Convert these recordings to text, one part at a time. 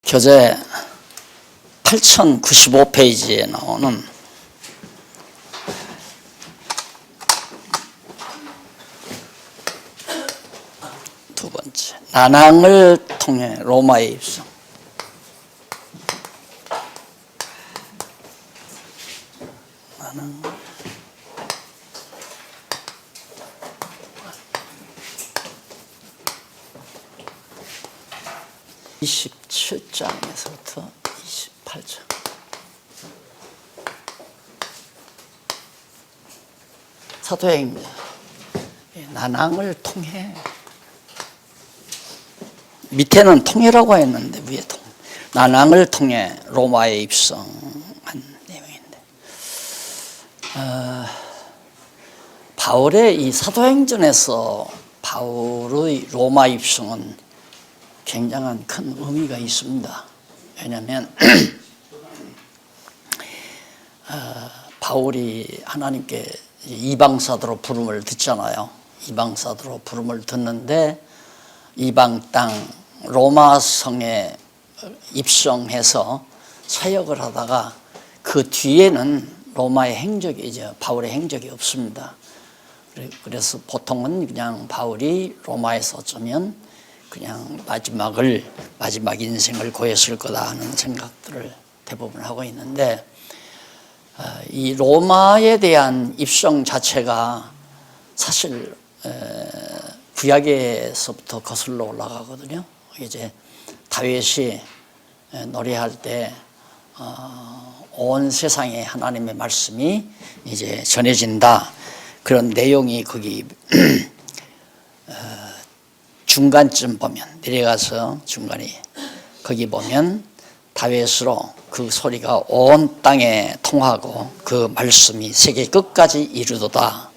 교재 8095페이지에 나오는 두 번째, 난항을 통해 로마에 입성. 난항. (27장에서부터) 28장. 사도행전 난항을 통해, 밑에는 통해라고 했는데 위에 통, 난항을 통해 로마에 입성한 내용인데, 바울의 이 사도행전에서 바울의 로마 입성은 굉장한 큰 의미가 있습니다. 왜냐하면 바울이 하나님께 이방사도로 부름을 듣잖아요. 이방사도로 부름을 듣는데 이방 땅 로마 성에 입성해서 사역을 하다가 그 뒤에는 로마의 행적이, 이제 바울의 행적이 없습니다. 그래서 보통은 그냥 바울이 로마에서 어쩌면 그냥 마지막 인생을 고했을 거다 하는 생각들을 대부분 하고 있는데, 이 로마에 대한 입성 자체가 사실 구약에서부터 거슬러 올라가거든요. 이제 다윗이 노래할 때 온 세상에 하나님의 말씀이 이제 전해진다, 그런 내용이 거기 중간쯤 보면, 내려가서 중간에 거기 보면 다윗으로 그 소리가 온 땅에 통하고 그 말씀이 세계 끝까지 이르도다.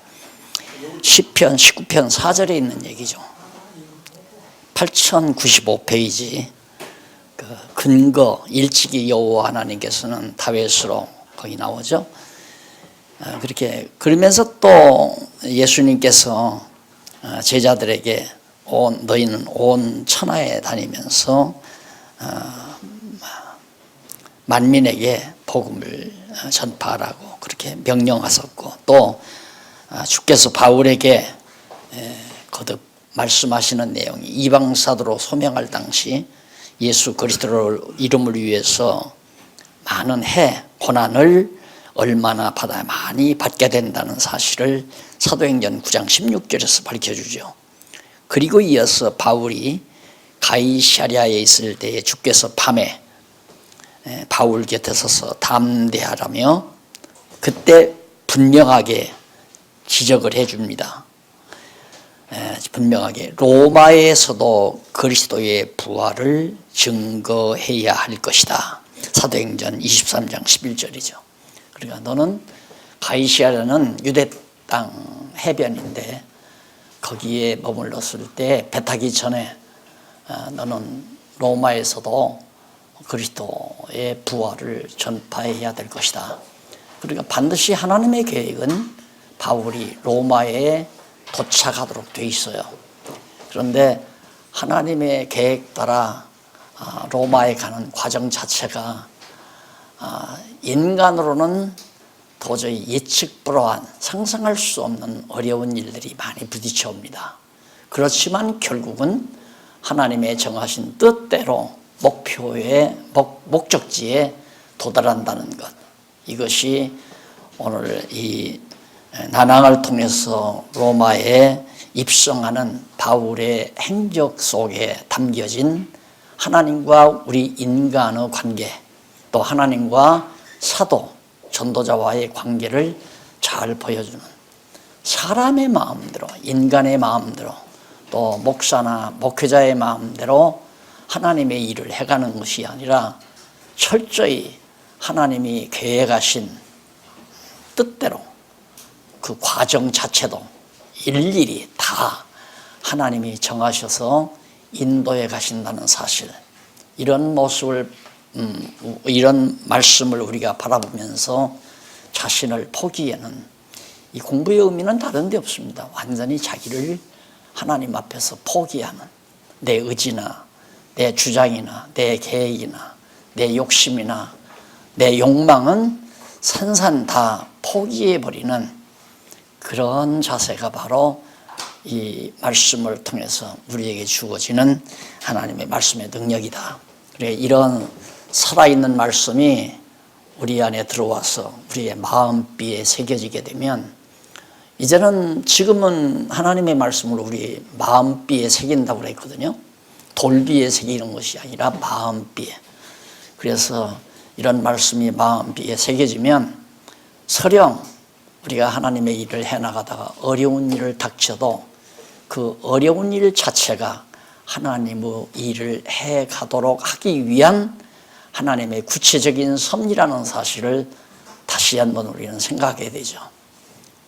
시편 19편 4절에 있는 얘기죠. 8095페이지 그 근거 일찍이 여호와 하나님께서는 다윗으로 거기 나오죠. 그렇게 그러면서 또 예수님께서 제자들에게 너희는 온 천하에 다니면서 만민에게 복음을 전파하라고 그렇게 명령하셨고, 또 주께서 바울에게 거듭 말씀하시는 내용이 이방사도로 소명할 당시 예수 그리스도를 이름을 위해서 많은 고난을 얼마나 많이 받게 된다는 사실을 사도행전 9장 16절에서 밝혀주죠. 그리고 이어서 바울이 가이사랴에 있을 때에 주께서 밤에 바울 곁에 서서 담대하라며 그때 분명하게 지적을 해줍니다. 분명하게 로마에서도 그리스도의 부활을 증거해야 할 것이다. 사도행전 23장 11절이죠. 그러니까 너는, 가이사랴는 유대 땅 해변인데 거기에 머물렀을 때 배 타기 전에 너는 로마에서도 그리스도의 부활을 전파해야 될 것이다. 그러니까 반드시 하나님의 계획은 바울이 로마에 도착하도록 돼 있어요. 그런데 하나님의 계획 따라 로마에 가는 과정 자체가 인간으로는 도저히 예측 불허한, 상상할 수 없는 어려운 일들이 많이 부딪혀 옵니다. 그렇지만 결국은 하나님의 정하신 뜻대로 목적지에 도달한다는 것, 이것이 오늘 이 난항을 통해서 로마에 입성하는 바울의 행적 속에 담겨진 하나님과 우리 인간의 관계, 또 하나님과 사도, 전도자와의 관계를 잘 보여주는, 사람의 마음대로, 인간의 마음대로, 또 목사나 목회자의 마음대로 하나님의 일을 해가는 것이 아니라 철저히 하나님이 계획하신 뜻대로 그 과정 자체도 일일이 다 하나님이 정하셔서 인도해 가신다는 사실, 이런 모습을 이런 말씀을 우리가 바라보면서 자신을 포기하는, 이 공부의 의미는 다른 데 없습니다. 완전히 자기를 하나님 앞에서 포기하는, 내 의지나 내 주장이나 내 계획이나 내 욕심이나 내 욕망은 산산 다 포기해버리는 그런 자세가 바로 이 말씀을 통해서 우리에게 주어지는 하나님의 말씀의 능력이다. 그래, 이런 살아있는 말씀이 우리 안에 들어와서 우리의 마음비에 새겨지게 되면 이제는 지금은 하나님의 말씀을 우리 마음비에 새긴다고 그랬거든요. 돌비에 새기는 것이 아니라 마음비에. 그래서 이런 말씀이 마음비에 새겨지면 설령 우리가 하나님의 일을 해나가다가 어려운 일을 닥쳐도 그 어려운 일 자체가 하나님의 일을 해가도록 하기 위한 하나님의 구체적인 섭리라는 사실을 다시 한번 우리는 생각해야 되죠.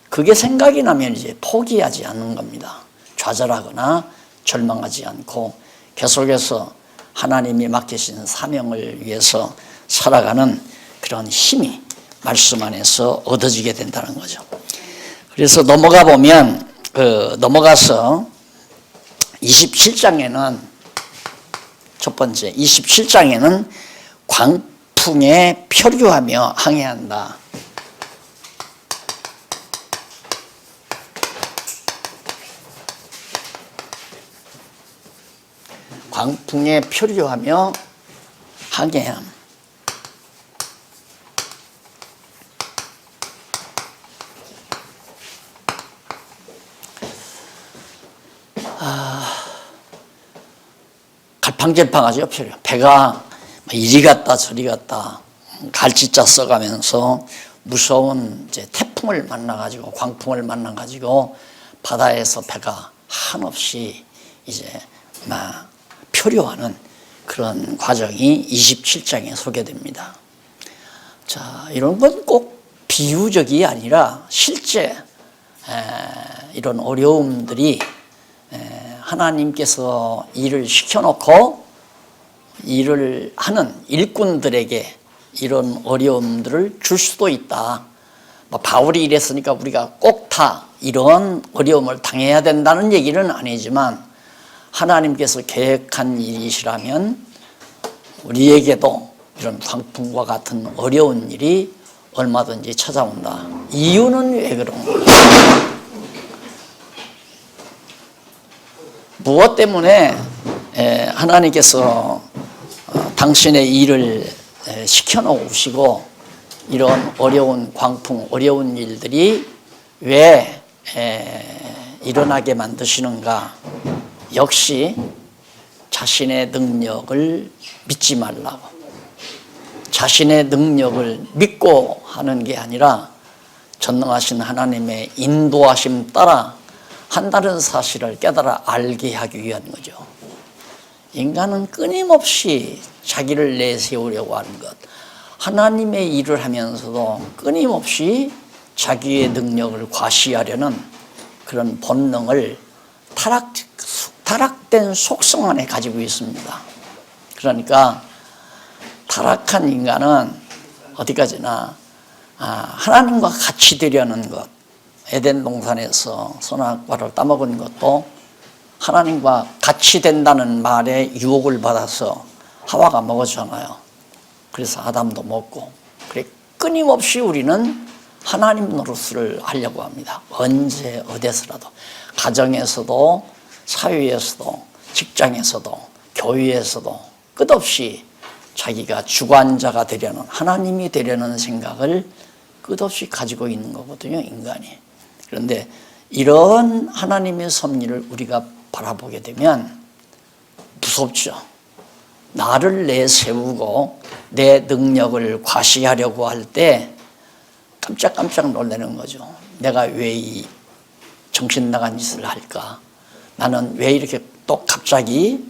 그게 생각이 나면 이제 포기하지 않는 겁니다. 좌절하거나 절망하지 않고 계속해서 하나님이 맡기신 사명을 위해서 살아가는 그런 힘이 말씀 안에서 얻어지게 된다는 거죠. 그래서 넘어가 보면 넘어가서 27장에는 첫 번째 27장에는 광풍에 표류하며 항해한다. 광풍에 표류하며 항해함. 갈팡질팡하죠. 배가 이리 갔다 저리 갔다 갈짓자 써가면서 무서운 이제 태풍을 만나가지고 광풍을 만나가지고 바다에서 배가 한없이 이제 막 표류하는 그런 과정이 27장에 소개됩니다. 자, 이런 건 꼭 비유적이 아니라 실제 이런 어려움들이 하나님께서 일을 시켜놓고 일을 하는 일꾼들에게 이런 어려움들을 줄 수도 있다. 바울이 이랬으니까 우리가 꼭 다 이런 어려움을 당해야 된다는 얘기는 아니지만 하나님께서 계획한 일이시라면 우리에게도 이런 광풍과 같은 어려운 일이 얼마든지 찾아온다. 이유는 왜 그런가? 무엇 때문에 하나님께서 당신의 일을 시켜놓으시고 이런 어려운 광풍, 어려운 일들이 왜 일어나게 만드시는가? 역시 자신의 능력을 믿지 말라고. 자신의 능력을 믿고 하는 게 아니라 전능하신 하나님의 인도하심 따라 한다는 사실을 깨달아 알게 하기 위한 거죠. 인간은 끊임없이 자기를 내세우려고 하는 것, 하나님의 일을 하면서도 끊임없이 자기의 능력을 과시하려는 그런 본능을 타락된 속성 안에 가지고 있습니다. 그러니까 타락한 인간은 어디까지나 하나님과 같이 되려는 것, 에덴 동산에서 선악과를 따먹은 것도 하나님과 같이 된다는 말에 유혹을 받아서 하와가 먹었잖아요. 그래서 아담도 먹고, 그래 끊임없이 우리는 하나님 노릇을 하려고 합니다. 언제 어디서라도, 가정에서도 사회에서도 직장에서도 교회에서도 끝없이 자기가 주관자가 되려는, 하나님이 되려는 생각을 끝없이 가지고 있는 거거든요, 인간이. 그런데 이런 하나님의 섭리를 우리가 바라보게 되면 무섭죠. 나를 내세우고 내 능력을 과시하려고 할 때 깜짝깜짝 놀라는 거죠. 내가 왜 이 정신 나간 짓을 할까? 나는 왜 이렇게 또 갑자기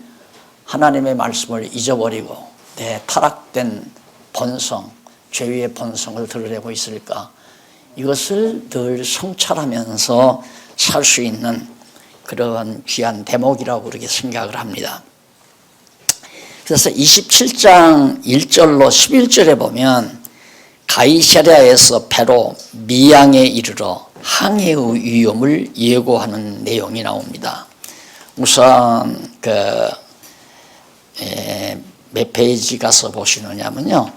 하나님의 말씀을 잊어버리고 내 타락된 본성, 죄의 본성을 드러내고 있을까? 이것을 늘 성찰하면서 살 수 있는 그런 귀한 대목이라고 그렇게 생각을 합니다. 그래서 27장 1절로 11절에 보면 가이사랴에서 배로 미양에 이르러 항해의 위험을 예고하는 내용이 나옵니다. 우선 몇 페이지 가서 보시느냐면요.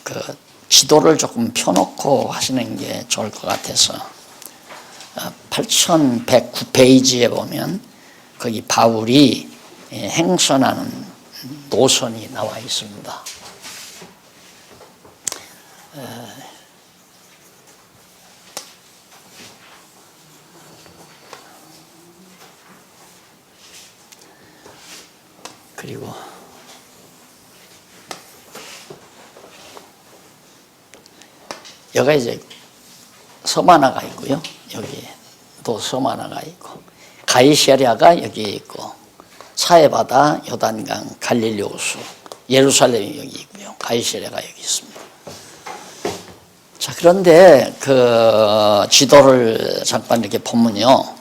그 지도를 조금 펴놓고 하시는 게 좋을 것 같아서 8109페이지에 보면 거기 바울이 행선하는 노선이 나와 있습니다. 그리고 여기가 이제 섬 하나가 있고요. 여기도 섬 하나가 있고, 가이사랴가 여기 있고, 사해바다, 요단강, 갈릴리 호수, 예루살렘이 여기 있고요. 가이사랴가 여기 있습니다. 자, 그런데 그 지도를 잠깐 이렇게 보면요.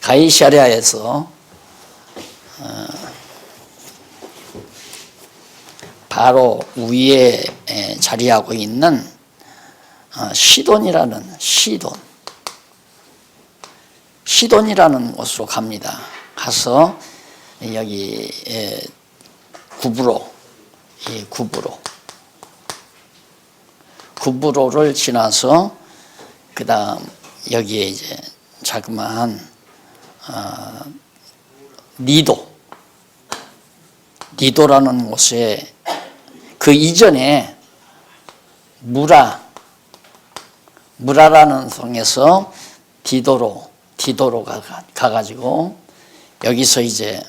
가이사랴에서 바로 위에 자리하고 있는 시돈이라는 시돈이라는 곳으로 갑니다. 가서 여기 구브로를 지나서 그다음 여기에 이제 자그마한 니도라는 곳에 그 이전에 무라라는 성에서 디도로 가가지고 여기서 이제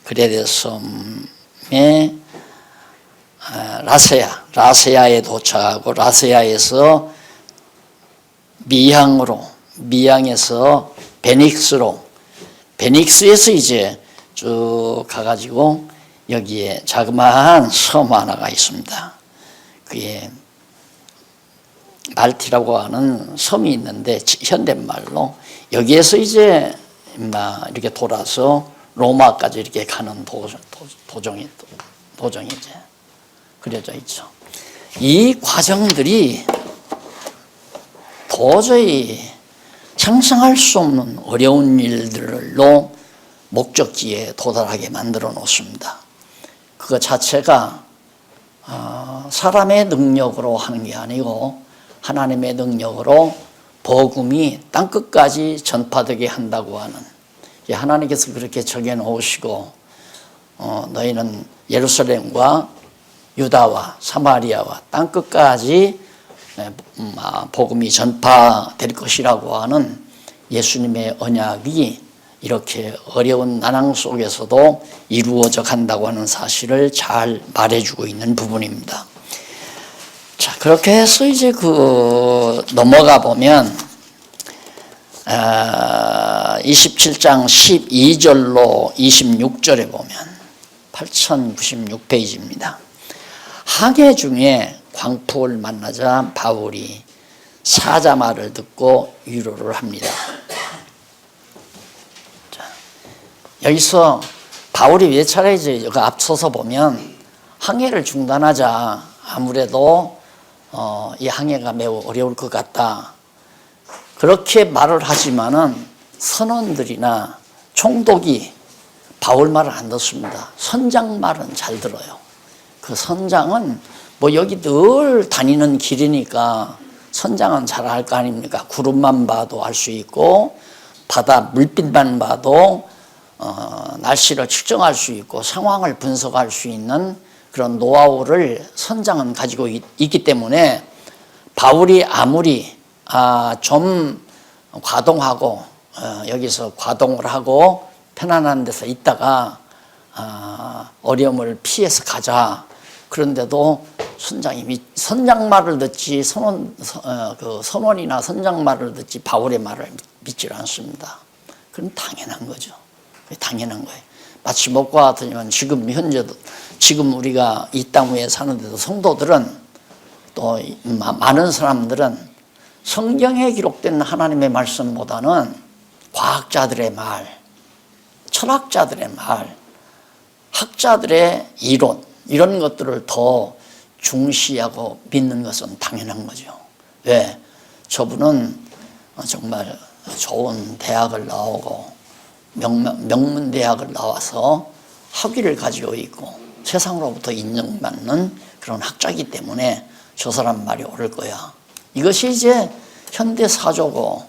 그레데섬에 라세아에 도착하고 라세아에서 미향에서 베닉스에서 이제 쭉 가가지고 여기에 자그마한 섬 하나가 있습니다. 그게 말티라고 하는 섬이 있는데 현대말로 여기에서 이제 이렇게 돌아서 로마까지 이렇게 가는 도정이 이제 그려져 있죠. 이 과정들이 도저히 상상할 수 없는 어려운 일들로 목적지에 도달하게 만들어 놓습니다. 그거 자체가 사람의 능력으로 하는 게 아니고 하나님의 능력으로 복음이 땅끝까지 전파되게 한다고 하는, 하나님께서 그렇게 정해놓으시고 너희는 예루살렘과 유다와 사마리아와 땅끝까지 복음이 전파될 것이라고 하는 예수님의 언약이 이렇게 어려운 난항 속에서도 이루어져 간다고 하는 사실을 잘 말해주고 있는 부분입니다. 자, 그렇게 해서 이제 넘어가 보면 27장 12절로 26절에 보면 8096페이지입니다. 항해 중에 광풍을 만나자 바울이 사자 말을 듣고 위로를 합니다. 자, 여기서 바울이 몇 차례 이제 앞서서 보면 항해를 중단하자, 아무래도 이 항해가 매우 어려울 것 같다, 그렇게 말을 하지만은 선원들이나 총독이 바울 말을 안 듣습니다. 선장 말은 잘 들어요. 그 선장은 여기 늘 다니는 길이니까 선장은 잘 알 거 아닙니까? 구름만 봐도 알 수 있고 바다 물빛만 봐도 날씨를 측정할 수 있고 상황을 분석할 수 있는 그런 노하우를 선장은 가지고 있기 때문에 바울이 아무리 좀 과동하고 여기서 과동을 하고 편안한 데서 있다가 어려움을 피해서 가자, 그런데도 선장 말을 듣지 선원이나 선장 말을 듣지 바울의 말을 믿지 않습니다. 그건 당연한 거죠. 당연한 거예요. 마치 목과 같으면 지금 우리가 이 땅 위에 사는데도 성도들은 또 많은 사람들은 성경에 기록된 하나님의 말씀보다는 과학자들의 말, 철학자들의 말, 학자들의 이론, 이런 것들을 더 중시하고 믿는 것은 당연한 거죠. 왜? 저분은 정말 좋은 대학을 나오고 명문대학을 나와서 학위를 가지고 있고 세상으로부터 인정받는 그런 학자이기 때문에 저 사람 말이 옳을 거야. 이것이 이제 현대 사조고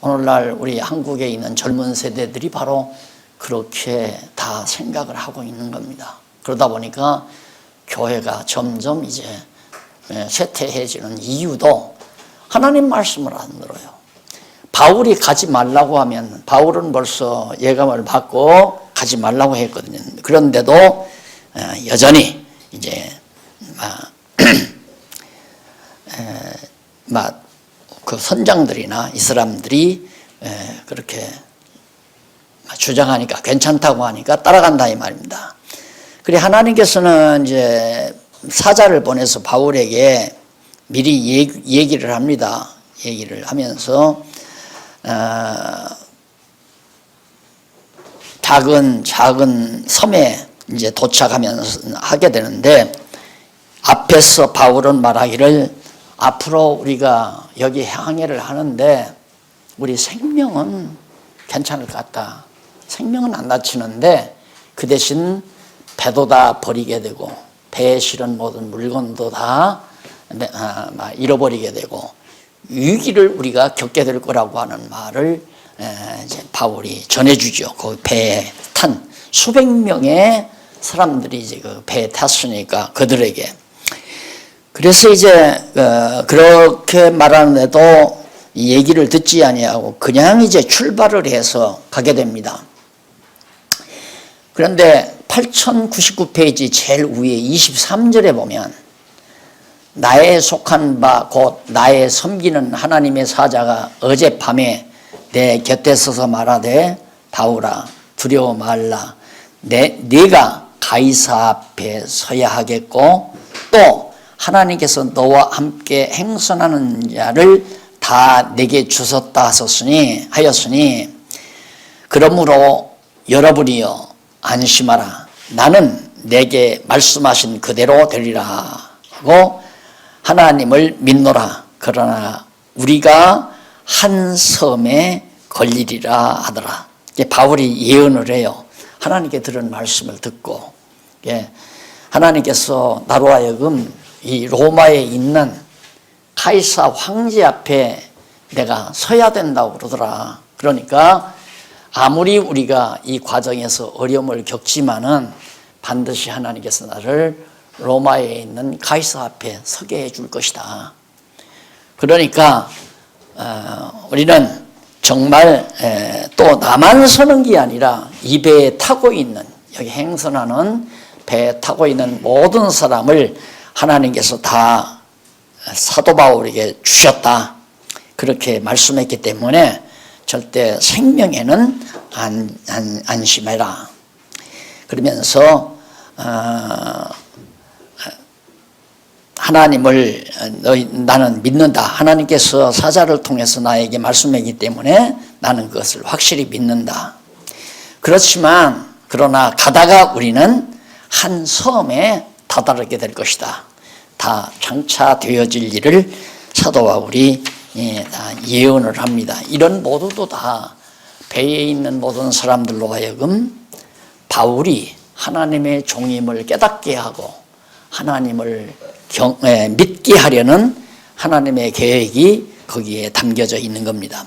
오늘날 우리 한국에 있는 젊은 세대들이 바로 그렇게 다 생각을 하고 있는 겁니다. 그러다 보니까 교회가 점점 이제 쇠퇴해지는 이유도 하나님 말씀을 안 들어요. 바울이 가지 말라고 하면 바울은 벌써 예감을 받고 가지 말라고 했거든요. 그런데도 여전히 이제 그 선장들이나 이 사람들이 그렇게 주장하니까 괜찮다고 하니까 따라간다 이 말입니다. 그래 하나님께서는 이제 사자를 보내서 바울에게 미리 얘기를 합니다. 얘기를 하면서 작은 섬에 이제 도착하면서 하게 되는데 앞에서 바울은 말하기를 앞으로 우리가 여기 항해를 하는데 우리 생명은 괜찮을 것 같다. 생명은 안 다치는데 그 대신 배도 다 버리게 되고 배에 실은 모든 물건도 다 잃어버리게 되고 위기를 우리가 겪게 될 거라고 하는 말을 이제 바울이 전해주죠. 그 배에 탄 수백 명의 사람들이 이제 그 배에 탔으니까 그들에게. 그래서 이제 그렇게 말하는데도 이 얘기를 듣지 아니하고 그냥 이제 출발을 해서 가게 됩니다. 그런데 8099페이지 제일 위에 23절에 보면 나의 속한 바 곧 나의 섬기는 하나님의 사자가 어젯밤에 내 곁에 서서 말하되 바울아 두려워 말라 네가 가이사 앞에 서야 하겠고 또 하나님께서 너와 함께 행선하는 자를 다 내게 주셨다 하였으니 그러므로 여러분이여 안심하라 나는 내게 말씀하신 그대로 되리라 하고 하나님을 믿노라 그러나 우리가 한 섬에 걸리리라 하더라. 바울이 예언을 해요. 하나님께 들은 말씀을 듣고 하나님께서 나로 하여금 이 로마에 있는 카이사 황제 앞에 내가 서야 된다고 그러더라. 그러니까 아무리 우리가 이 과정에서 어려움을 겪지만은 반드시 하나님께서 나를 로마에 있는 카이사 앞에 서게 해줄 것이다. 그러니까 우리는 정말 또 나만 서는 게 아니라 이 배에 타고 있는 여기 행선하는 배에 타고 있는 모든 사람을 하나님께서 다 사도 바울에게 주셨다. 그렇게 말씀했기 때문에 절대 생명에는 안심해라. 그러면서 하나님을 나는 믿는다. 하나님께서 사자를 통해서 나에게 말씀했기 때문에 나는 그것을 확실히 믿는다. 그렇지만 그러나 가다가 우리는 한 섬에 다다르게 될 것이다. 다 장차되어질 일을 사도 바울이 예언을 합니다. 이런 모두도 다 배에 있는 모든 사람들로 하여금 바울이 하나님의 종임을 깨닫게 하고 하나님을 믿게 하려는 하나님의 계획이 거기에 담겨져 있는 겁니다.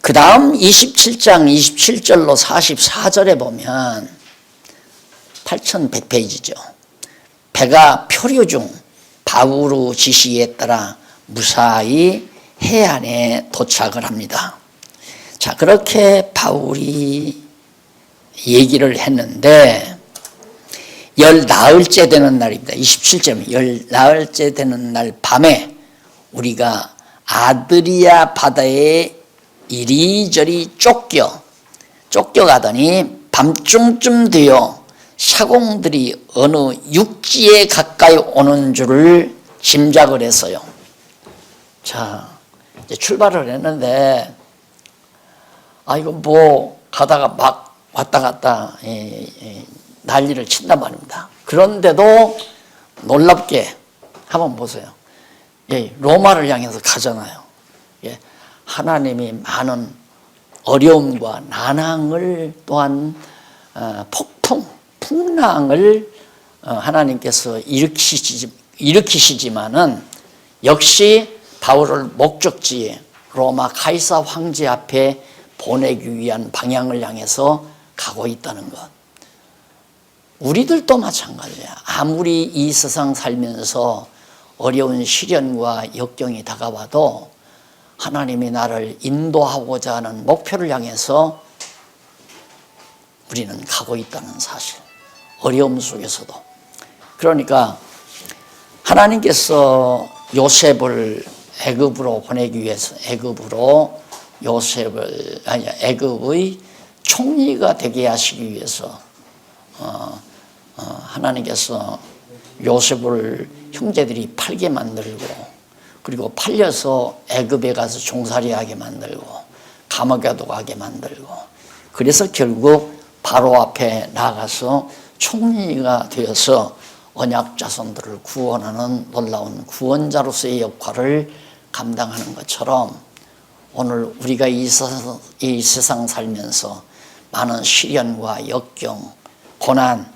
그 다음 27장 27절로 44절에 보면 8100페이지죠. 배가 표류 중 바울의 지시에 따라 무사히 해안에 도착을 합니다. 자, 그렇게 바울이 얘기를 했는데 열 나흘째 되는 날입니다. 27절 열 나흘째 되는 날 밤에 우리가 아드리아 바다에 이리저리 쫓겨가더니 밤중쯤 되어 사공들이 어느 육지에 가까이 오는 줄을 짐작을 했어요. 자, 이제 출발을 했는데 이거 뭐 가다가 막 왔다 갔다 난리를 친단 말입니다. 그런데도 놀랍게 한번 보세요. 예, 로마를 향해서 가잖아요. 예, 하나님이 많은 어려움과 난항을 또한 풍랑을 하나님께서 일으키시지만은 역시 바울을 목적지에 로마 카이사 황제 앞에 보내기 위한 방향을 향해서 가고 있다는 것. 우리들도 마찬가지야. 아무리 이 세상 살면서 어려운 시련과 역경이 다가와도 하나님이 나를 인도하고자 하는 목표를 향해서 우리는 가고 있다는 사실. 어려움 속에서도. 그러니까 하나님께서 요셉을 애굽으로 보내기 위해서 애굽의 총리가 되게 하시기 위해서 하나님께서 요셉을 형제들이 팔게 만들고, 그리고 팔려서 애굽에 가서 종살이하게 만들고 감옥에도 가게 만들고, 그래서 결국 바로 앞에 나가서 총리가 되어서 언약 자손들을 구원하는 놀라운 구원자로서의 역할을 감당하는 것처럼, 오늘 우리가 이 세상 살면서 많은 시련과 역경, 고난,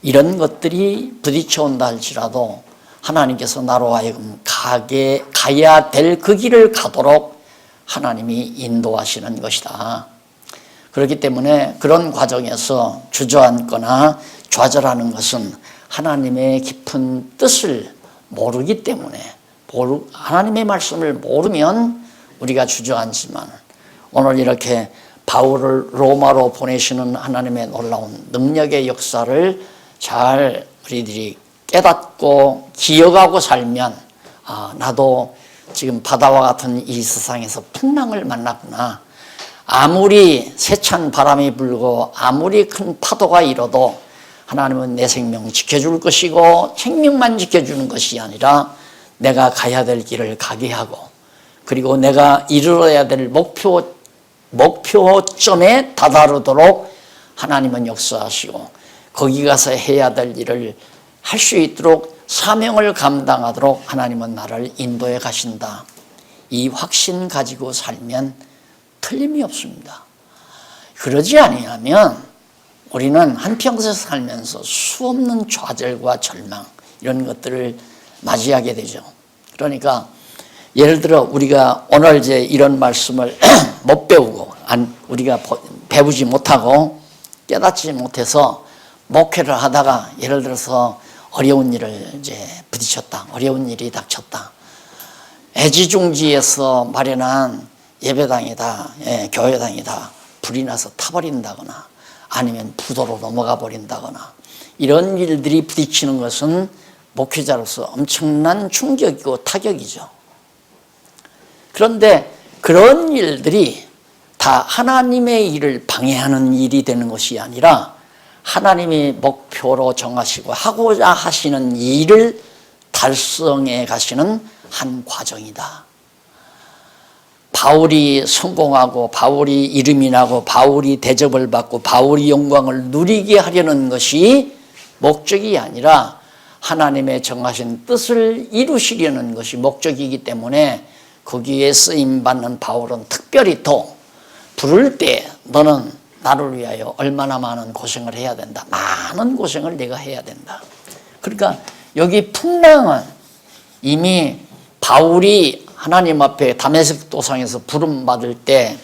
이런 것들이 부딪혀온다 할지라도 하나님께서 나로 하여금 가야 될 그 길을 가도록 하나님이 인도하시는 것이다. 그렇기 때문에 그런 과정에서 주저앉거나 좌절하는 것은 하나님의 깊은 뜻을 모르기 때문에, 하나님의 말씀을 모르면 우리가 주저앉지만, 오늘 이렇게 바울을 로마로 보내시는 하나님의 놀라운 능력의 역사를 잘 우리들이 깨닫고 기억하고 살면, 나도 지금 바다와 같은 이 세상에서 풍랑을 만났구나. 아무리 세찬 바람이 불고 아무리 큰 파도가 일어도 하나님은 내 생명 지켜줄 것이고, 생명만 지켜주는 것이 아니라 내가 가야 될 길을 가게 하고, 그리고 내가 이루어야 될 목표점에 다다르도록 하나님은 역사하시고, 거기 가서 해야 될 일을 할 수 있도록 사명을 감당하도록 하나님은 나를 인도해 가신다. 이 확신 가지고 살면 틀림이 없습니다. 그러지 아니하면 우리는 한평생 살면서 수없는 좌절과 절망, 이런 것들을 맞이하게 되죠. 그러니까 예를 들어 우리가 오늘 이제 이런 말씀을 못 배우고, 우리가 배우지 못하고 깨닫지 못해서 목회를 하다가 예를 들어서 어려운 일을 이제 부딪혔다. 어려운 일이 닥쳤다. 애지중지에서 마련한 예배당이다, 교회당이다, 불이 나서 타버린다거나 아니면 부도로 넘어가 버린다거나, 이런 일들이 부딪히는 것은 목회자로서 엄청난 충격이고 타격이죠. 그런데 그런 일들이 다 하나님의 일을 방해하는 일이 되는 것이 아니라 하나님이 목표로 정하시고 하고자 하시는 일을 달성해 가시는 한 과정이다. 바울이 성공하고 바울이 이름이 나고 바울이 대접을 받고 바울이 영광을 누리게 하려는 것이 목적이 아니라 하나님의 정하신 뜻을 이루시려는 것이 목적이기 때문에, 거기에 쓰임받는 바울은 특별히 또 부를 때 너는 나를 위하여 얼마나 많은 고생을 해야 된다. 많은 고생을 내가 해야 된다. 그러니까 여기 풍랑은 이미 바울이 하나님 앞에 다메섹 도상에서 부름받을 때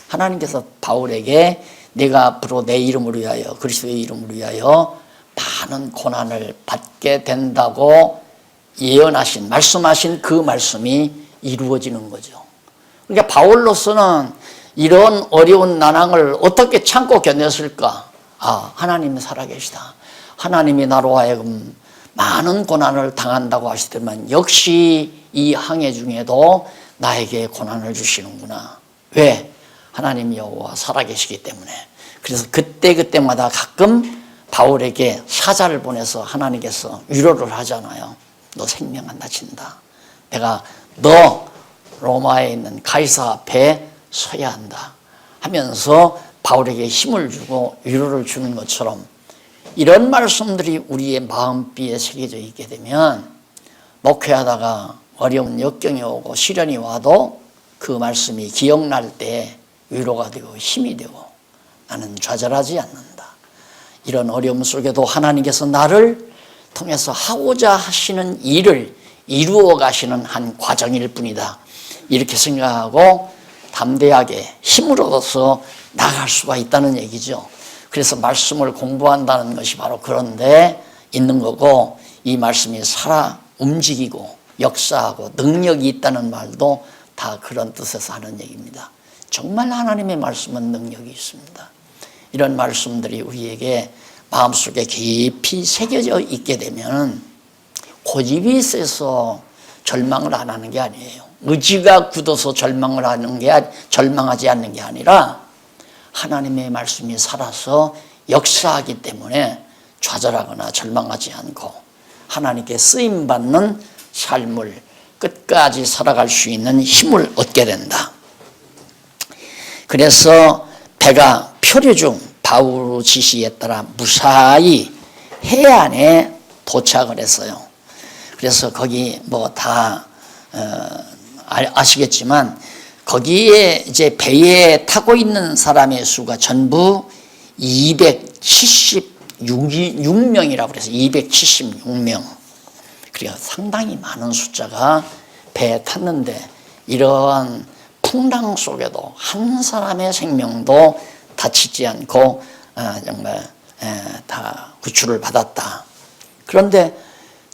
하나님께서 바울에게 내가 앞으로 내 이름을 위하여, 그리스도의 이름을 위하여 많은 고난을 받게 된다고 예언하신, 말씀하신 그 말씀이 이루어지는 거죠. 그러니까 바울로서는 이런 어려운 난항을 어떻게 참고 견뎠을까? 하나님이 살아계시다. 하나님이 나로 하여금 많은 고난을 당한다고 하시더만 역시 이 항해 중에도 나에게 고난을 주시는구나. 왜? 하나님 여호와 살아계시기 때문에. 그래서 그때마다 가끔 바울에게 사자를 보내서 하나님께서 위로를 하잖아요. 너 생명 안 다친다. 내가 너 로마에 있는 카이사 앞에 서야 한다 하면서 바울에게 힘을 주고 위로를 주는 것처럼, 이런 말씀들이 우리의 마음비에 새겨져 있게 되면 목회하다가 어려운 역경이 오고 시련이 와도 그 말씀이 기억날 때 위로가 되고 힘이 되고 나는 좌절하지 않는다. 이런 어려움 속에도 하나님께서 나를 통해서 하고자 하시는 일을 이루어 가시는 한 과정일 뿐이다. 이렇게 생각하고 담대하게 힘을 얻어서 나갈 수가 있다는 얘기죠. 그래서 말씀을 공부한다는 것이 바로 그런 데 있는 거고, 이 말씀이 살아 움직이고 역사하고 능력이 있다는 말도 다 그런 뜻에서 하는 얘기입니다. 정말 하나님의 말씀은 능력이 있습니다. 이런 말씀들이 우리에게 마음속에 깊이 새겨져 있게 되면 고집이 세서 절망을 안 하는 게 아니에요. 의지가 굳어서 절망하지 않는 게 아니라 하나님의 말씀이 살아서 역사하기 때문에 좌절하거나 절망하지 않고 하나님께 쓰임받는 삶을 끝까지 살아갈 수 있는 힘을 얻게 된다. 그래서 배가 표류 중 바울 지시에 따라 무사히 해안에 도착을 했어요. 그래서 거기 뭐 다 아시겠지만 거기에 이제 배에 타고 있는 사람의 수가 전부 276명이라고 그래서 276명. 그리고 상당히 많은 숫자가 배에 탔는데 이러한 풍랑 속에도 한 사람의 생명도 다치지 않고 정말 다 구출을 받았다. 그런데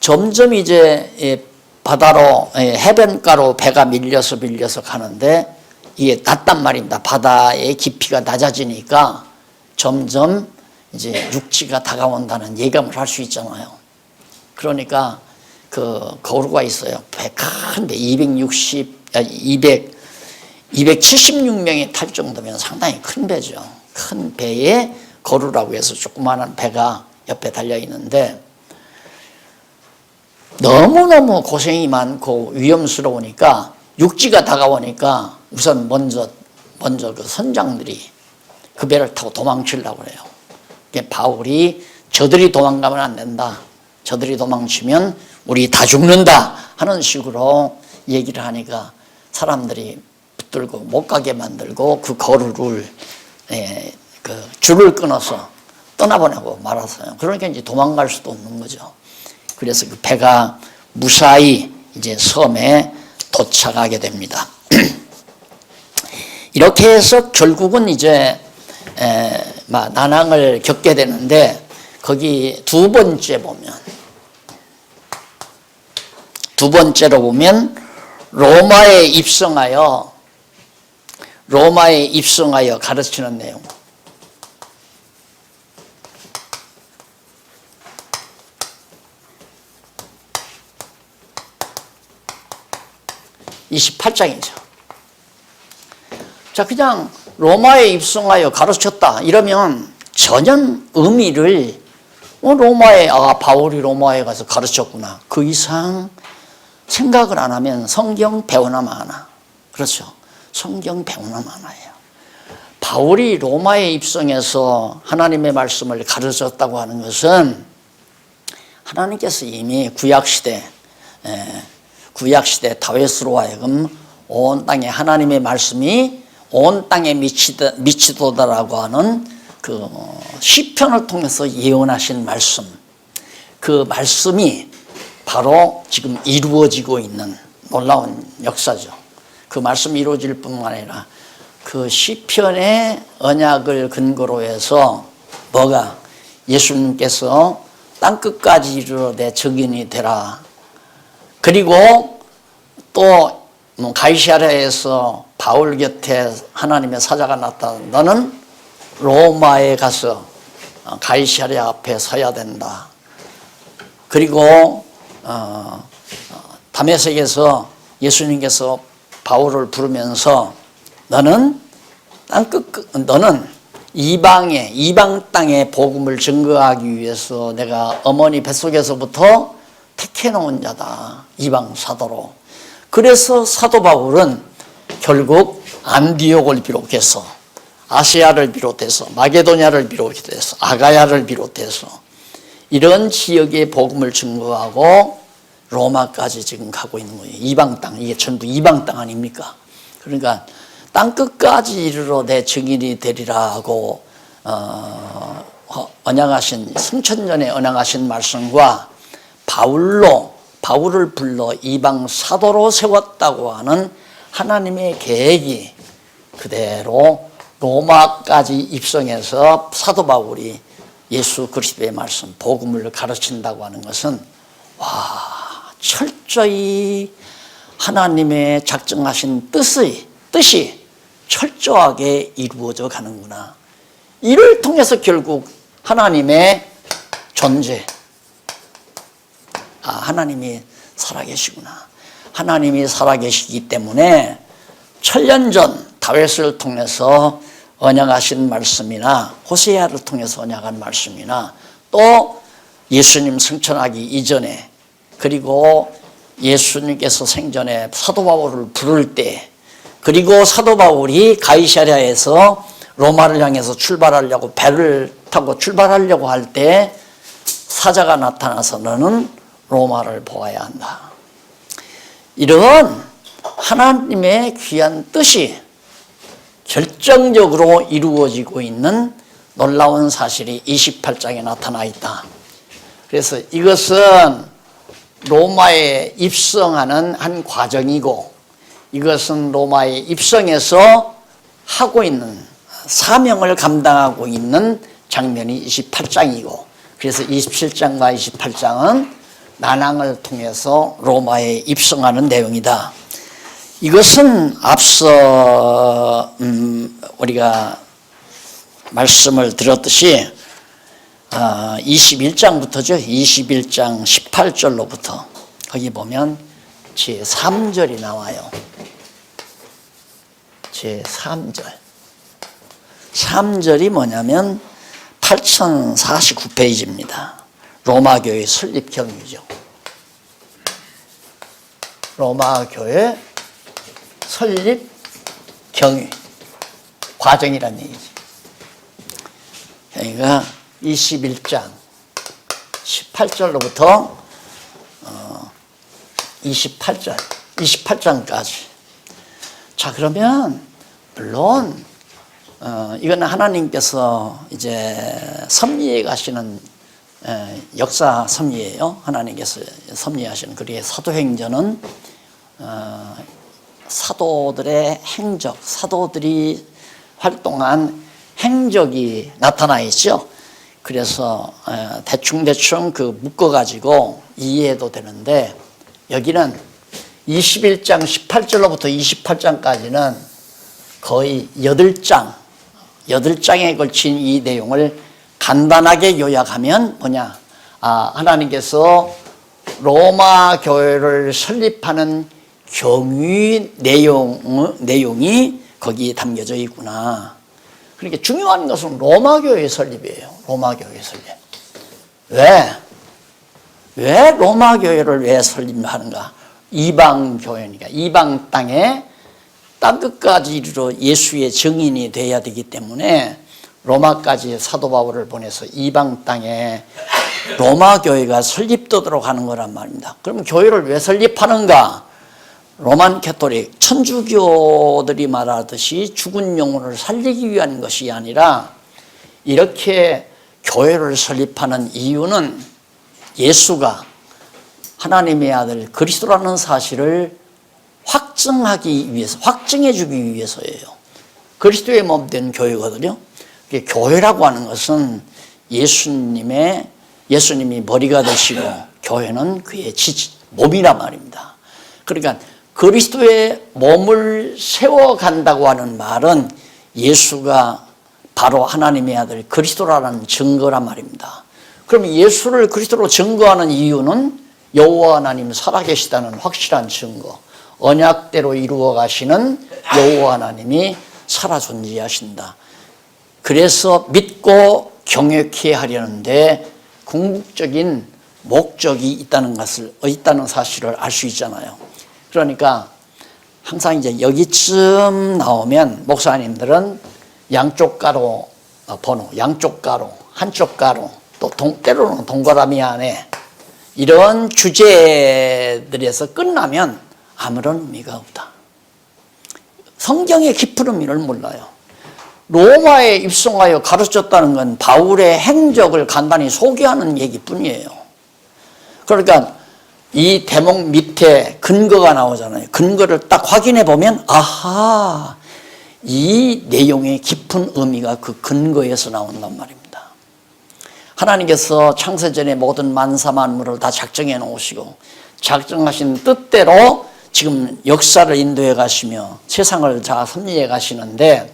점점 이제 바다로 해변가로 배가 밀려서 가는데 이게 낮단 말입니다. 바다의 깊이가 낮아지니까 점점 이제 육지가 다가온다는 예감을 할 수 있잖아요. 그러니까 그 거루가 있어요. 배 큰 배 276명이 탈 정도면 상당히 큰 배죠. 큰 배에 거루라고 해서 조그마한 배가 옆에 달려 있는데 너무너무 고생이 많고 위험스러우니까 육지가 다가오니까 우선 먼저 그 선장들이 그 배를 타고 도망치려고 그래요. 바울이 저들이 도망가면 안 된다. 저들이 도망치면 우리 다 죽는다 하는 식으로 얘기를 하니까 사람들이 붙들고 못 가게 만들고 그 거루를 그 줄을 끊어서 떠나보내고 말았어요. 그러니까 이제 도망갈 수도 없는 거죠. 그래서 그 배가 무사히 이제 섬에 도착하게 됩니다. 이렇게 해서 결국은 이제 난항을 겪게 되는데 거기 두 번째로 보면 로마에 입성하여 가르치는 내용. (28장이죠) 자, 그냥 로마에 입성하여 가르쳤다 이러면 전혀 의미를 바울이 로마에 가서 가르쳤구나 그 이상 생각을 안 하면 성경 배우나 마나. 그렇죠. 성경 배우나 마나예요. 바울이 로마에 입성해서 하나님의 말씀을 가르쳤다고 하는 것은 하나님께서 이미 구약시대 다윗으로 하여금 온 땅에 하나님의 말씀이 온 땅에 미치도다라고 하는 그 시편을 통해서 예언하신 말씀, 그 말씀이 바로 지금 이루어지고 있는 놀라운 역사죠. 그 말씀이 이루어질 뿐만 아니라 그 시편의 언약을 근거로 해서 예수님께서 땅끝까지 이르러 내 증인이 되라. 그리고 또 가이사랴에서 바울 곁에 하나님의 사자가 나타나 너는 로마에 가서 가이사랴 앞에 서야 된다. 그리고 다메섹에서 예수님께서 바울을 부르면서 너는 이방 땅의 복음을 증거하기 위해서 내가 어머니 뱃속에서부터 택해놓은 자다. 이방 사도로. 그래서 사도 바울은 결국 안디옥을 비롯해서 아시아를 비롯해서 마게도냐를 비롯해서 아가야를 비롯해서 이런 지역의 복음을 증거하고 로마까지 지금 가고 있는 거예요. 이방 땅, 이게 전부 이방 땅 아닙니까? 그러니까 땅끝까지 이르러 내 증인이 되리라 하고 언약하신 승천전에 언약하신 말씀과 바울을 불러 이방 사도로 세웠다고 하는 하나님의 계획이 그대로 로마까지 입성해서 사도 바울이 예수 그리스도의 말씀, 복음을 가르친다고 하는 것은 철저히 하나님의 작정하신 뜻이 철저하게 이루어져 가는구나. 이를 통해서 결국 하나님의 존재, 하나님이 살아계시구나. 하나님이 살아계시기 때문에 천년 전 다윗을 통해서 언약하신 말씀이나 호세아를 통해서 언약한 말씀이나 또 예수님 승천하기 이전에 그리고 예수님께서 생전에 사도 바울을 부를 때 그리고 사도 바울이 가이사랴에서 로마를 향해서 출발하려고 배를 타고 출발하려고 할 때 사자가 나타나서 너는 로마를 보아야 한다. 이런 하나님의 귀한 뜻이 결정적으로 이루어지고 있는 놀라운 사실이 28장에 나타나 있다. 그래서 이것은 로마에 입성하는 한 과정이고 이것은 로마에 입성해서 하고 있는 사명을 감당하고 있는 장면이 28장이고 그래서 27장과 28장은 난항을 통해서 로마에 입성하는 내용이다. 이것은 앞서 우리가 말씀을 들었듯이 21장부터죠. 21장 18절로부터 거기 보면 제3절이 나와요. 제3절. 3절이 뭐냐면 8049페이지입니다. 로마교회 설립 경위죠. 로마교회 설립 경위 과정이라는 얘기지. 그러니까 21장 18절로부터 28장까지. 자, 그러면 물론 이거는 하나님께서 이제 섭리해 가시는 역사 섭리예요. 하나님께서 섭리하시는. 그리고 사도행전은 사도들의 행적, 사도들이 활동한 행적이 나타나 있죠. 그래서 대충 그 묶어가지고 이해해도 되는데 여기는 21장 18절로부터 28장까지는 거의 8장에 걸친 이 내용을 간단하게 요약하면 뭐냐? 하나님께서 로마 교회를 설립하는 경위 내용이 거기에 담겨져 있구나. 그러니까 중요한 것은 로마 교회 설립이에요. 로마 교회 설립. 왜 로마 교회를 왜 설립하는가? 이방 교회니까 이방 땅에 땅끝까지 이르러 예수의 증인이 되어야 되기 때문에 로마까지 사도 바울을 보내서 이방 땅에 로마 교회가 설립되도록 하는 거란 말입니다. 그럼 교회를 왜 설립하는가? 로만 캐토릭 천주교들이 말하듯이 죽은 영혼을 살리기 위한 것이 아니라 이렇게 교회를 설립하는 이유는 예수가 하나님의 아들 그리스도라는 사실을 확증하기 위해서, 확증해 주기 위해서예요. 그리스도의 몸 된 교회거든요. 교회라고 하는 것은 예수님이 머리가 되시고 교회는 그의 몸이란 말입니다. 그러니까 그리스도의 몸을 세워간다고 하는 말은 예수가 바로 하나님의 아들 그리스도라는 증거란 말입니다. 그럼 예수를 그리스도로 증거하는 이유는 여호와 하나님 살아계시다는 확실한 증거, 언약대로 이루어 가시는 여호와 하나님이 살아 존재하신다. 그래서 믿고 경외케 하려는데 궁극적인 목적이 있다는 사실을 알 수 있잖아요. 그러니까 항상 이제 여기쯤 나오면 목사님들은 양쪽 가로 번호, 양쪽 가로, 한쪽 가로, 또 때로는 동그라미 안에 이런 주제들에서 끝나면 아무런 의미가 없다. 성경의 깊은 의미를 몰라요. 로마에 입성하여 가르쳤다는 건 바울의 행적을 간단히 소개하는 얘기뿐이에요. 그러니까 이 대목 밑에 근거가 나오잖아요. 근거를 딱 확인해 보면 아하, 이 내용의 깊은 의미가 그 근거에서 나온단 말입니다. 하나님께서 창세전에 모든 만사만물을 다 작정해 놓으시고 작정하신 뜻대로 지금 역사를 인도해 가시며 세상을 다 섭리해 가시는데,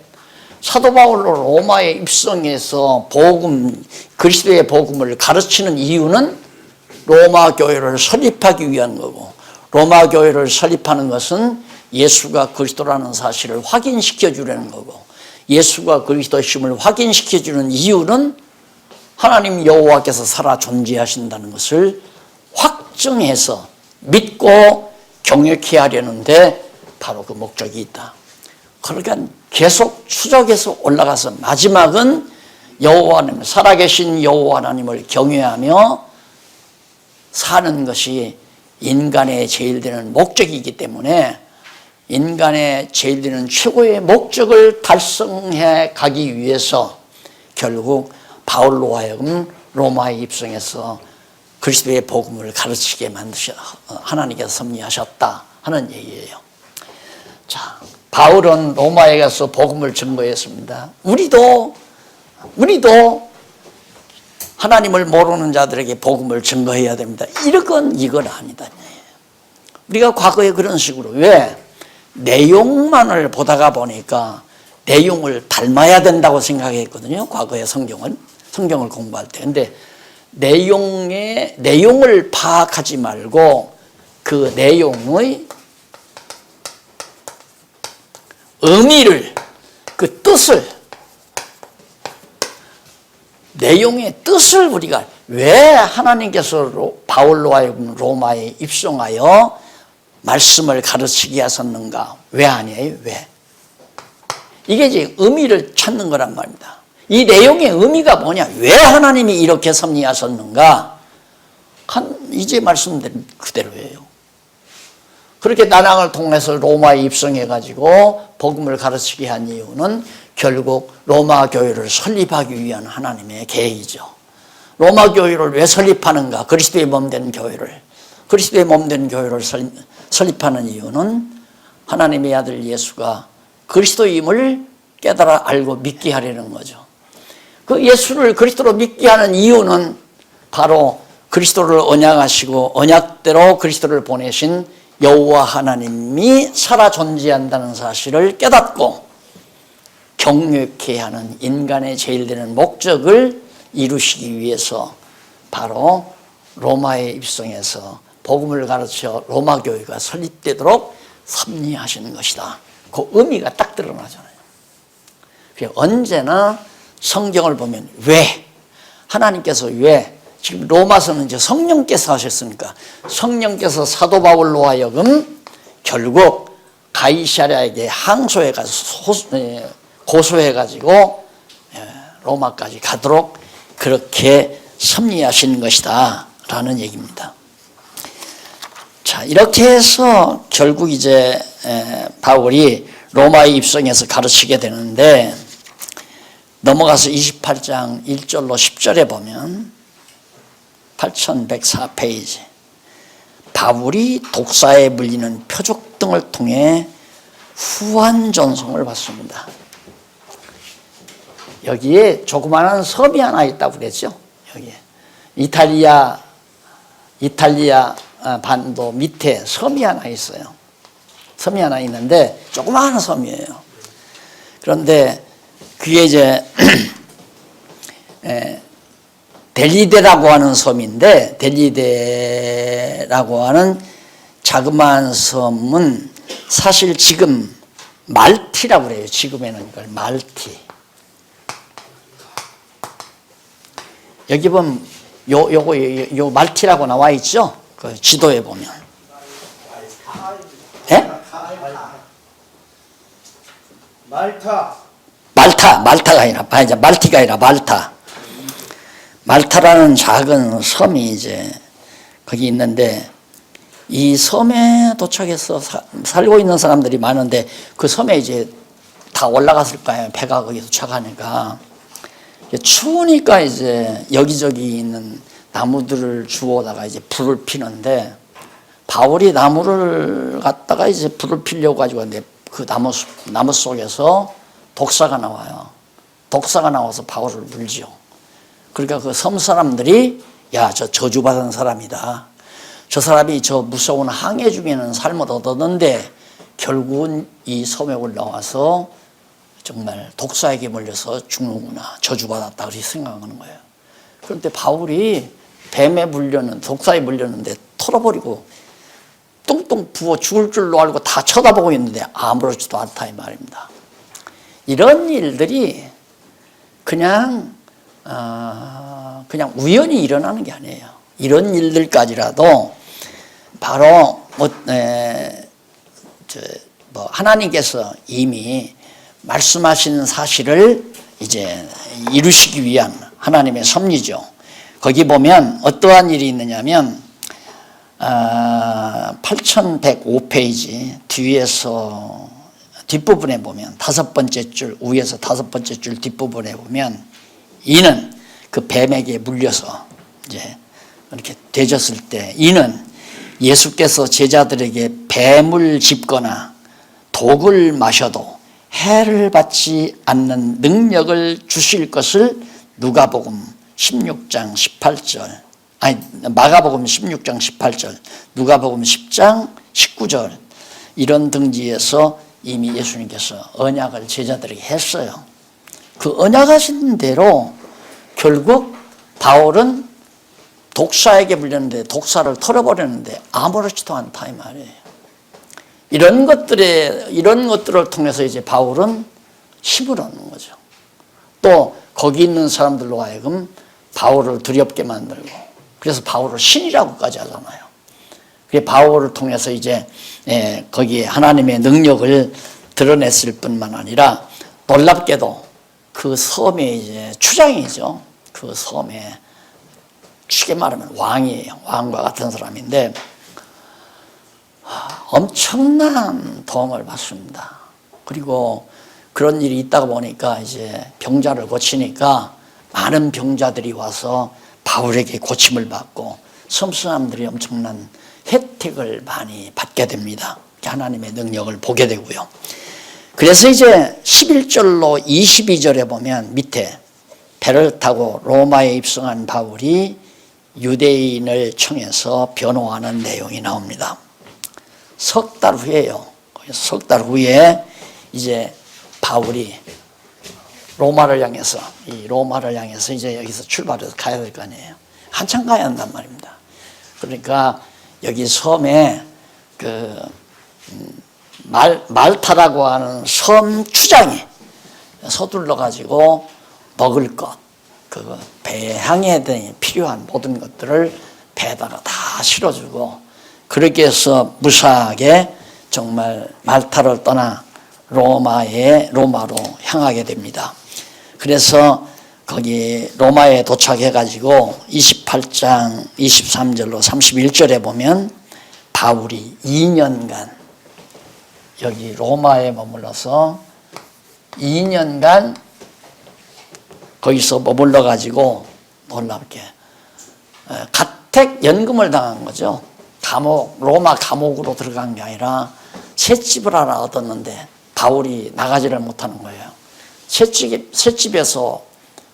사도 바울로 로마에 입성해서 그리스도의 복음을 가르치는 이유는 로마 교회를 설립하기 위한 거고, 로마 교회를 설립하는 것은 예수가 그리스도라는 사실을 확인시켜 주려는 거고, 예수가 그리스도심을 확인시켜 주는 이유는 하나님 여호와께서 살아 존재하신다는 것을 확증해서 믿고 경외케 하려는데 바로 그 목적이 있다. 그러니까 계속 추적해서 올라가서 마지막은 여호와 하나님, 살아계신 여호와 하나님을 경외하며 사는 것이 인간의 제일 되는 목적이기 때문에 인간의 제일 되는 최고의 목적을 달성해 가기 위해서 결국 바울로 하여금 로마에 입성해서 그리스도의 복음을 가르치게 만드셔 하나님께서 섭리하셨다 하는 얘기예요. 자, 바울은 로마에 가서 복음을 증거했습니다. 우리도 하나님을 모르는 자들에게 복음을 증거해야 됩니다. 이건 아니다. 우리가 과거에 그런 식으로 왜 내용만을 보다가 보니까 내용을 닮아야 된다고 생각했거든요. 과거의 성경을 공부할 때. 근데 내용을 파악하지 말고 그 내용의 의미를, 그 뜻을, 내용의 뜻을 우리가 왜 하나님께서 바울로 하여금 로마에 입성하여 말씀을 가르치게 하셨는가? 왜 아니에요? 왜? 이게 이제 의미를 찾는 거란 말입니다. 이 내용의 의미가 뭐냐? 왜 하나님이 이렇게 섭리하셨는가? 이제 말씀드린 그대로예요. 그렇게 난항을 통해서 로마에 입성해가지고 복음을 가르치게 한 이유는 결국 로마 교회를 설립하기 위한 하나님의 계획이죠. 로마 교회를 왜 설립하는가? 그리스도의 몸된 교회를 설립하는 이유는 하나님의 아들 예수가 그리스도임을 깨달아 알고 믿게 하려는 거죠. 그 예수를 그리스도로 믿게 하는 이유는 바로 그리스도를 언약하시고 언약대로 그리스도를 보내신 여호와 하나님이 살아 존재한다는 사실을 깨닫고 경외케 하는 인간의 제일 되는 목적을 이루시기 위해서 바로 로마에 입성해서 복음을 가르쳐 로마 교회가 설립되도록 섭리하시는 것이다. 그 의미가 딱 드러나잖아요. 언제나 성경을 보면 왜, 하나님께서 왜, 지금 로마서는 이제 성령께서 하셨으니까 성령께서 사도 바울로 하여금 결국 가이사랴에게 항소해가지고 고소해가지고 로마까지 가도록 그렇게 섭리하신 것이다 라는 얘기입니다. 자, 이렇게 해서 결국 이제 바울이 로마에 입성해서 가르치게 되는데, 넘어가서 28장 1절로 10절에 보면 8104페이지, 바울이 독사에 물리는 표적 등을 통해 후한 전송을 받습니다. 여기에 조그마한 섬이 하나 있다고 그랬죠. 여기에 이탈리아 반도 밑에 섬이 하나 있어요. 섬이 하나 있는데 조그마한 섬이에요. 그런데 그게 이제 델리데라고 하는 섬인데, 델리데라고 하는 자그마한 섬은 사실 지금 말티라고 그래요. 지금에는 이걸 말티. 여기 보면 요 말티라고 나와 있죠. 그 지도에 보면. 예? 말타가 아니라, 말티가 아니라 말타. 말타라는 작은 섬이 이제 거기 있는데 이 섬에 도착해서 살고 있는 사람들이 많은데 그 섬에 이제 다 올라갔을 거예요. 배가 거기 도착하니까. 추우니까 이제 여기저기 있는 나무들을 주워다가 이제 불을 피는데 바울이 나무를 갖다가 이제 불을 피려고 가지고 있는데 그 나무 속에서 독사가 나와요. 독사가 나와서 바울을 물지요. 그러니까 그 섬 사람들이 야, 저 저주받은 사람이다. 저 사람이 저 무서운 항해 중에는 삶을 얻었는데 결국은 이 섬에 올라와서 정말 독사에게 몰려서 죽는구나. 저주받았다. 그렇게 생각하는 거예요. 그런데 바울이 뱀에 물렸는, 독사에 물렸는데 털어버리고 뚱뚱 부어 죽을 줄로 알고 다 쳐다보고 있는데 아무렇지도 않다 이 말입니다. 이런 일들이 그냥 우연히 일어나는 게 아니에요. 이런 일들까지라도 바로 하나님께서 이미 말씀하신 사실을 이제 이루시기 위한 하나님의 섭리죠. 거기 보면 어떠한 일이 있느냐면 8105페이지 뒤에서 뒷부분에 보면 다섯 번째 줄 위에서 다섯 번째 줄 뒷부분에 보면 이는 그 뱀에게 물려서 이제 이렇게 되졌을 때 이는 예수께서 제자들에게 뱀을 짚거나 독을 마셔도 해를 받지 않는 능력을 주실 것을 누가복음 16장 18절 마가복음 16장 18절 누가복음 10장 19절 이런 등지에서 이미 예수님께서 언약을 제자들에게 했어요. 그 언약하신 대로 결국 바울은 독사에게 물렸는데 독사를 털어버렸는데 아무렇지도 않다 이 말이에요. 이런 것들을 통해서 이제 바울은 힘을 얻는 거죠. 또 거기 있는 사람들로 하여금 바울을 두렵게 만들고 그래서 바울을 신이라고까지 하잖아요. 그게 바울을 통해서 이제 거기에 하나님의 능력을 드러냈을 뿐만 아니라 놀랍게도 그 섬의 이제 추장이죠. 그 섬에 쉽게 말하면 왕이에요. 왕과 같은 사람인데 엄청난 도움을 받습니다. 그리고 그런 일이 있다가 보니까 이제 병자를 고치니까 많은 병자들이 와서 바울에게 고침을 받고 섬 사람들이 엄청난 혜택을 많이 받게 됩니다. 하나님의 능력을 보게 되고요. 그래서 이제 11절로 22절에 보면 밑에 배를 타고 로마에 입성한 바울이 유대인을 청해서 변호하는 내용이 나옵니다. 석 달 후에요. 석 달 후에 이제 바울이 로마를 향해서 이제 여기서 출발해서 가야 될 거 아니에요. 한참 가야 한단 말입니다. 그러니까 여기 섬에 그 말타라고 하는 섬 추장이 서둘러 가지고 먹을 것, 그 배항에 필요한 모든 것들을 배에다가 다 실어주고 그렇게 해서 무사하게 정말 말타를 떠나 로마로 향하게 됩니다. 그래서 거기 로마에 도착해 가지고 28장 23절로 31절에 보면 바울이 2년간 여기 로마에 머물러서 2년간 거기서 머물러 가지고 놀랍게 가택 연금을 당한 거죠. 로마 감옥으로 들어간 게 아니라 셋집을 하나 얻었는데 바울이 나가지를 못하는 거예요. 셋집에서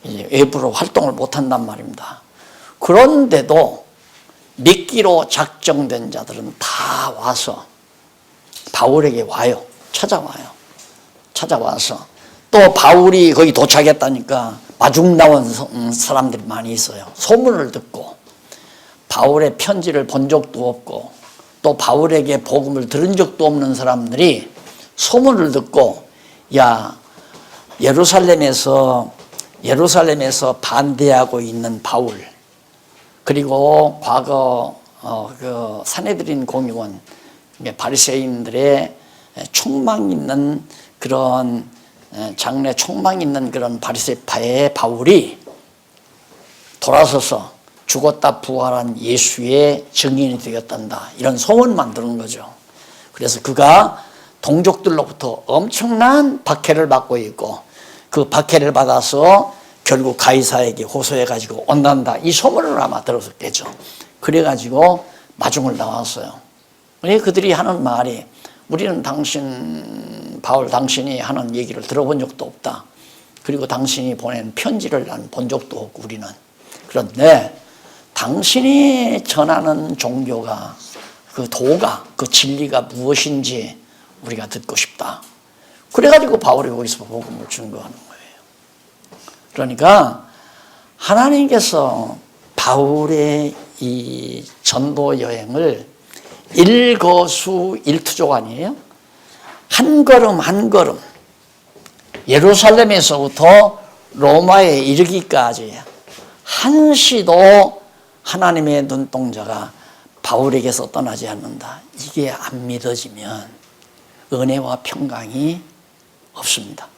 외부로 활동을 못한단 말입니다. 그런데도 미끼로 작정된 자들은 다 와서 바울에게 와요. 찾아와서 또 바울이 거기 도착했다니까 마중 나온 사람들이 많이 있어요. 소문을 듣고 바울의 편지를 본 적도 없고 또 바울에게 복음을 들은 적도 없는 사람들이 소문을 듣고 야 예루살렘에서 반대하고 있는 바울 그리고 과거 그 산헤드린 공의원 바리새인들의 촉망 있는 그런 장래 촉망 있는 그런 바리새파의 바울이 돌아서서 죽었다 부활한 예수의 증인이 되었단다. 이런 소문만 들은 거죠. 그래서 그가 동족들로부터 엄청난 박해를 받고 있고 그 박해를 받아서 결국 가이사에게 호소해가지고 온단다. 이 소문을 아마 들었겠죠. 그래가지고 마중을 나왔어요. 그들이 하는 말이 우리는 바울 당신이 하는 얘기를 들어본 적도 없다. 그리고 당신이 보낸 편지를 난 본 적도 없고 우리는. 그런데 당신이 전하는 종교가 그 도가 그 진리가 무엇인지 우리가 듣고 싶다. 그래가지고 바울이 거기서 복음을 증거하는 거예요. 그러니까 하나님께서 바울의 이 전도 여행을 일거수일투족 아니에요? 한 걸음 한 걸음 예루살렘에서부터 로마에 이르기까지 한시도 하나님의 눈동자가 바울에게서 떠나지 않는다. 이게 안 믿어지면 은혜와 평강이 없습니다.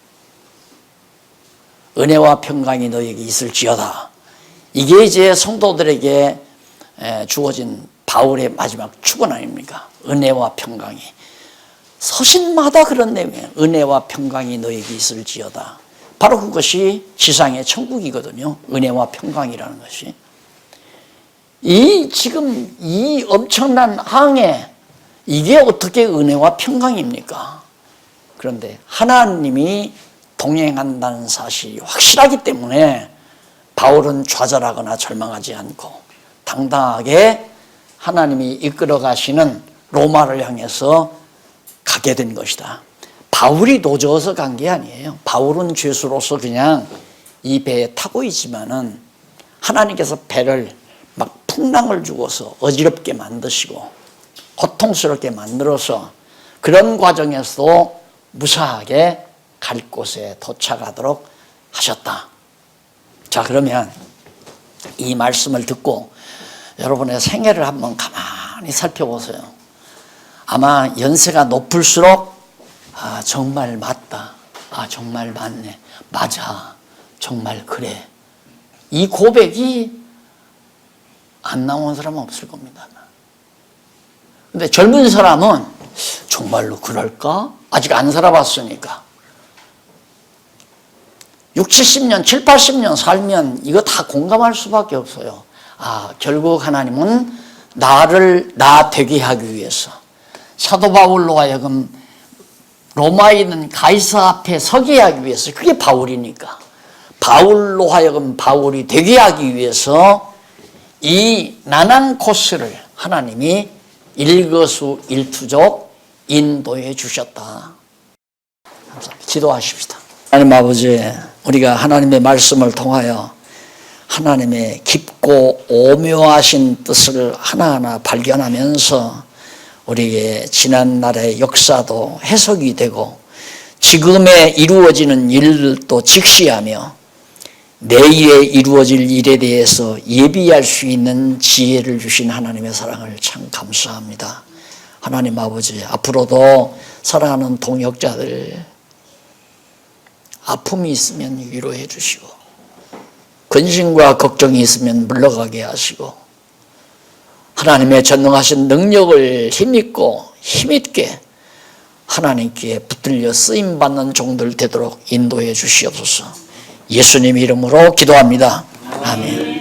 은혜와 평강이 너에게 있을지어다. 이게 이제 성도들에게 주어진 바울의 마지막 축원 아닙니까? 은혜와 평강이. 서신마다 그런 내용이에요. 은혜와 평강이 너에게 있을지어다. 바로 그것이 지상의 천국이거든요. 은혜와 평강이라는 것이. 지금 이 엄청난 항해, 이게 어떻게 은혜와 평강입니까? 그런데 하나님이 동행한다는 사실이 확실하기 때문에 바울은 좌절하거나 절망하지 않고 당당하게 하나님이 이끌어 가시는 로마를 향해서 가게 된 것이다. 바울이 노져서 간 게 아니에요. 바울은 죄수로서 그냥 이 배에 타고 있지만은 하나님께서 배를 막 풍랑을 주고서 어지럽게 만드시고 고통스럽게 만들어서 그런 과정에서도 무사하게 갈 곳에 도착하도록 하셨다. 자, 그러면 이 말씀을 듣고 여러분의 생애를 한번 가만히 살펴보세요. 아마 연세가 높을수록 정말 맞다. 정말 맞네. 맞아. 정말 그래. 이 고백이 안 나온 사람은 없을 겁니다. 근데 젊은 사람은 정말로 그럴까? 아직 안 살아봤으니까. 60, 70년, 7, 80년 살면 이거 다 공감할 수밖에 없어요. 결국 하나님은 나 되게 하기 위해서 사도 바울로 하여금 로마에 있는 가이사 앞에 서게 하기 위해서, 그게 바울이니까 바울로 하여금 바울이 되게 하기 위해서 이 난한 코스를 하나님이 일거수일투족 인도해 주셨다. 감사합니다. 기도하십시다. 하나님 아버지, 우리가 하나님의 말씀을 통하여 하나님의 깊고 오묘하신 뜻을 하나하나 발견하면서 우리의 지난날의 역사도 해석이 되고 지금에 이루어지는 일도 직시하며 내일에 이루어질 일에 대해서 예비할 수 있는 지혜를 주신 하나님의 사랑을 참 감사합니다. 하나님 아버지, 앞으로도 사랑하는 동역자들 아픔이 있으면 위로해 주시고 근심과 걱정이 있으면 물러가게 하시고 하나님의 전능하신 능력을 힘있고 힘있게 하나님께 붙들려 쓰임받는 종들 되도록 인도해 주시옵소서. 예수님 이름으로 기도합니다. 아멘.